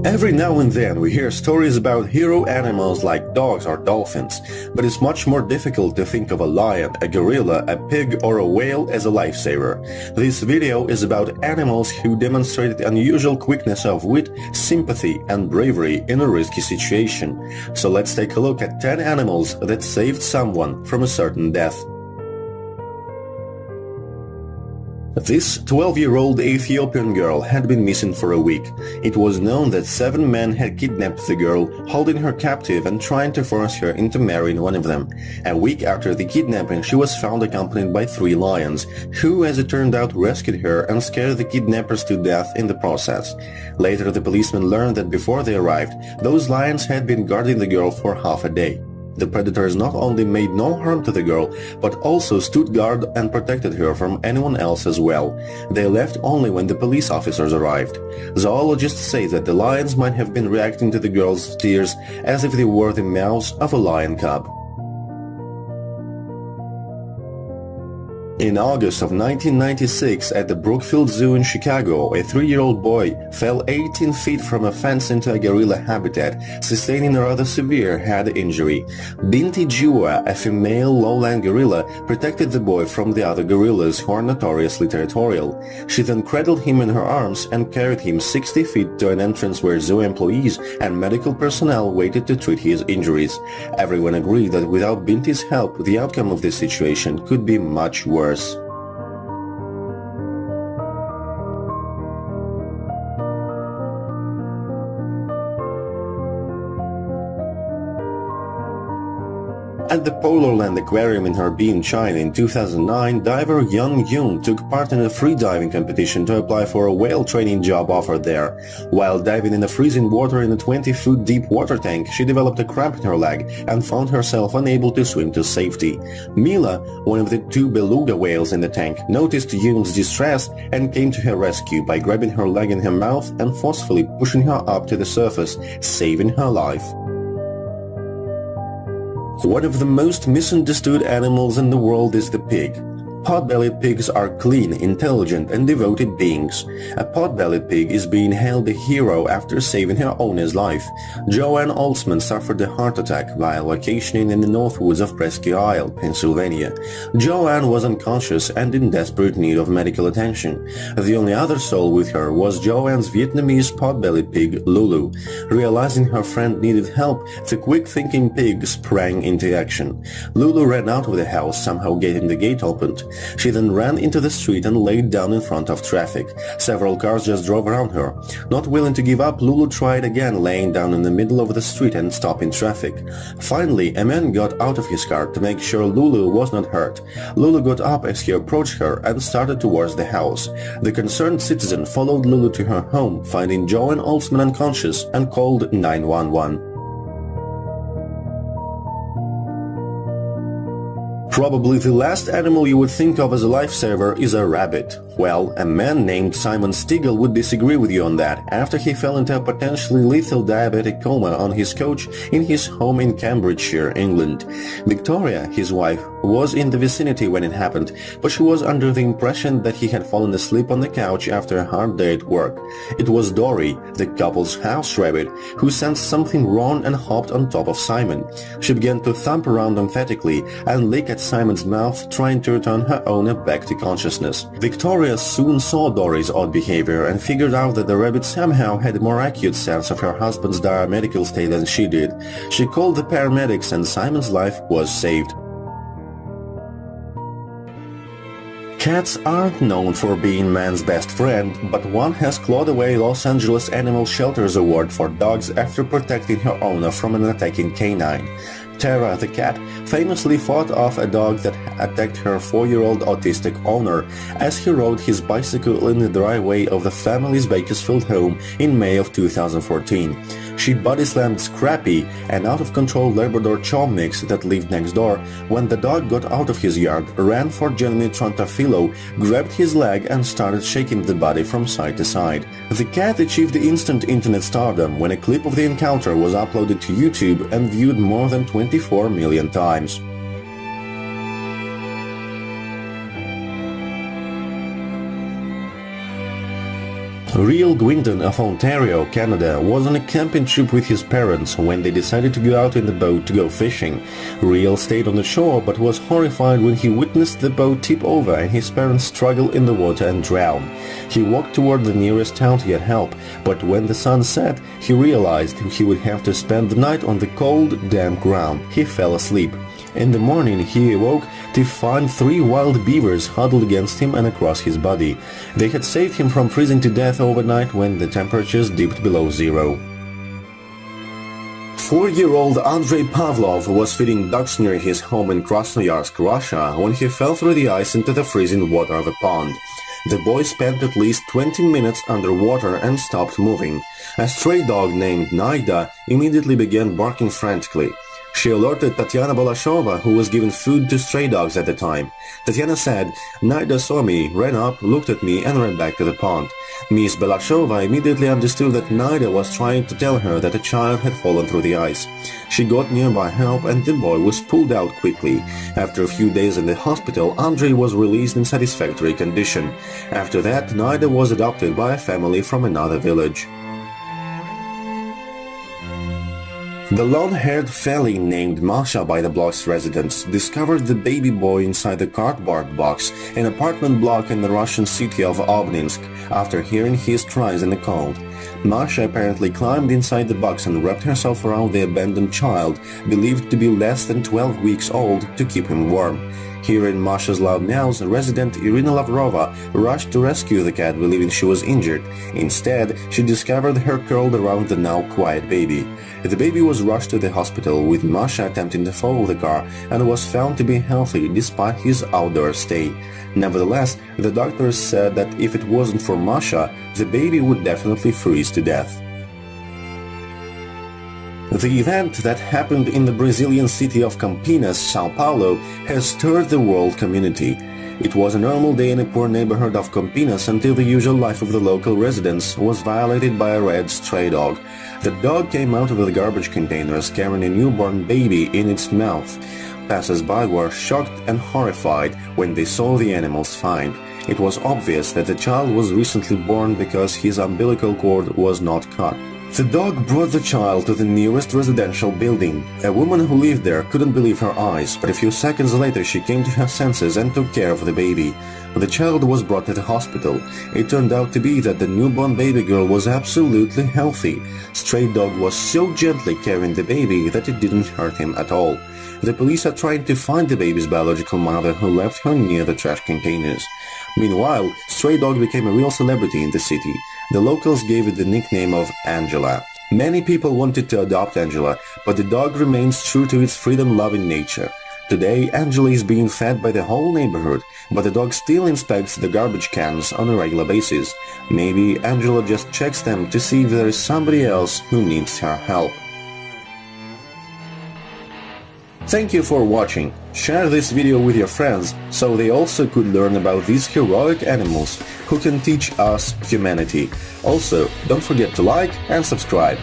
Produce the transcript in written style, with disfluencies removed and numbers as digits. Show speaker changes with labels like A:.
A: Every now and then we hear stories about hero animals like dogs or dolphins, but it's much more difficult to think of a lion, a gorilla, a pig or a whale as a lifesaver. This video is about animals who demonstrated unusual quickness of wit, sympathy and bravery in a risky situation. So let's take a look at 10 animals that saved someone from a certain death. This 12-year-old Ethiopian girl had been missing for a week. It was known that 7 men had kidnapped the girl, holding her captive and trying to force her into marrying one of them. A week after the kidnapping, she was found accompanied by 3 lions, who, as it turned out, rescued her and scared the kidnappers to death in the process. Later, the policemen learned that before they arrived, those lions had been guarding the girl for half a day. The predators not only made no harm to the girl, but also stood guard and protected her from anyone else as well. They left only when the police officers arrived. Zoologists say that the lions might have been reacting to the girl's tears as if they were the mouths of a lion cub. In August of 1996, at the Brookfield Zoo in Chicago, a 3-year-old boy fell 18 feet from a fence into a gorilla habitat, sustaining a rather severe head injury. Binti Jua, a female lowland gorilla, protected the boy from the other gorillas who are notoriously territorial. She then cradled him in her arms and carried him 60 feet to an entrance where zoo employees and medical personnel waited to treat his injuries. Everyone agreed that without Binti's help, the outcome of this situation could be much worse. At the Polarland Aquarium in Harbin, China in 2009, diver Yang Yun took part in a free diving competition to apply for a whale training job offered there. While diving in the freezing water in a 20-foot deep water tank, she developed a cramp in her leg and found herself unable to swim to safety. Mila, one of the 2 beluga whales in the tank, noticed Yun's distress and came to her rescue by grabbing her leg in her mouth and forcefully pushing her up to the surface, saving her life. One of the most misunderstood animals in the world is the pig. Pot-bellied pigs are clean, intelligent and devoted beings. A pot-bellied pig is being hailed a hero after saving her owner's life. Joanne Oldsman suffered a heart attack while vacationing in the Northwoods of Presque Isle, Pennsylvania. Joanne was unconscious and in desperate need of medical attention. The only other soul with her was Joanne's Vietnamese pot-bellied pig, Lulu. Realizing her friend needed help, the quick-thinking pig sprang into action. Lulu ran out of the house, somehow getting the gate opened. She then ran into the street and laid down in front of traffic. Several cars just drove around her. Not willing to give up, Lulu tried again, laying down in the middle of the street and stopping traffic. Finally, a man got out of his car to make sure Lulu was not hurt. Lulu got up as he approached her and started towards the house. The concerned citizen followed Lulu to her home, finding Joanne Oldsman unconscious, and called 911. Probably the last animal you would think of as a lifesaver is a rabbit. Well, a man named Simon Stigall would disagree with you on that after he fell into a potentially lethal diabetic coma on his couch in his home in Cambridgeshire, England. Victoria, his wife, was in the vicinity when it happened, but she was under the impression that he had fallen asleep on the couch after a hard day at work. It was Dory, the couple's house rabbit, who sensed something wrong and hopped on top of Simon. She began to thump around emphatically and lick at Simon's mouth, trying to return her owner back to consciousness. Victoria soon saw Dory's odd behavior and figured out that the rabbit somehow had a more acute sense of her husband's dire medical state than she did. She called the paramedics and Simon's life was saved. Cats aren't known for being man's best friend, but one has clawed away Los Angeles Animal Shelter's award for dogs after protecting her owner from an attacking canine. Tara the cat famously fought off a dog that attacked her 4-year-old autistic owner as he rode his bicycle in the driveway of the family's Bakersfield home in May of 2014. She body-slammed Scrappy, an out-of-control Labrador chow mix that lived next door, when the dog got out of his yard, ran for Jeremy Trantafilo, grabbed his leg and started shaking the body from side to side. The cat achieved instant internet stardom when a clip of the encounter was uploaded to YouTube and viewed more than 24 million times. Real Gwynton of Ontario, Canada, was on a camping trip with his parents when they decided to go out in the boat to go fishing. Real stayed on the shore but was horrified when he witnessed the boat tip over and his parents struggle in the water and drown. He walked toward the nearest town to get help, but when the sun set, he realized he would have to spend the night on the cold, damp ground. He fell asleep. In the morning, he awoke to find 3 wild beavers huddled against him and across his body. They had saved him from freezing to death overnight when the temperatures dipped below zero. 4-year-old Andrei Pavlov was feeding ducks near his home in Krasnoyarsk, Russia, when he fell through the ice into the freezing water of a pond. The boy spent at least 20 minutes underwater and stopped moving. A stray dog named Naida immediately began barking frantically. She alerted Tatiana Balashova, who was giving food to stray dogs at the time. Tatiana said, "Naida saw me, ran up, looked at me and ran back to the pond." Miss Balashova immediately understood that Naida was trying to tell her that a child had fallen through the ice. She got nearby help and the boy was pulled out quickly. After a few days in the hospital, Andrei was released in satisfactory condition. After that, Naida was adopted by a family from another village. The long-haired feline named Masha by the block's residents discovered the baby boy inside the cardboard box, an apartment block in the Russian city of Obninsk, after hearing his cries in the cold. Masha apparently climbed inside the box and wrapped herself around the abandoned child, believed to be less than 12 weeks old, to keep him warm. Hearing Masha's loud meows, resident Irina Lavrova rushed to rescue the cat, believing she was injured. Instead, she discovered her curled around the now quiet baby. The baby was rushed to the hospital, with Masha attempting to follow the car, and was found to be healthy despite his outdoor stay. Nevertheless, the doctors said that if it wasn't for Masha, the baby would definitely freeze to death. The event that happened in the Brazilian city of Campinas, São Paulo, has stirred the world community. It was a normal day in a poor neighborhood of Campinas until the usual life of the local residents was violated by a red stray dog. The dog came out of the garbage containers carrying a newborn baby in its mouth. Passers-by were shocked and horrified when they saw the animal's find. It was obvious that the child was recently born because his umbilical cord was not cut. The dog brought the child to the nearest residential building. A woman who lived there couldn't believe her eyes, but a few seconds later she came to her senses and took care of the baby. The child was brought to the hospital. It turned out to be that the newborn baby girl was absolutely healthy. Stray dog was so gently carrying the baby that it didn't hurt him at all. The police are trying to find the baby's biological mother who left her near the trash containers. Meanwhile, Stray Dog became a real celebrity in the city. The locals gave it the nickname of Angela. Many people wanted to adopt Angela, but the dog remains true to its freedom-loving nature. Today, Angela is being fed by the whole neighborhood, but the dog still inspects the garbage cans on a regular basis. Maybe Angela just checks them to see if there is somebody else who needs her help. Thank you for watching. Share this video with your friends so they also could learn about these heroic animals who can teach us humanity. Also, don't forget to like and subscribe.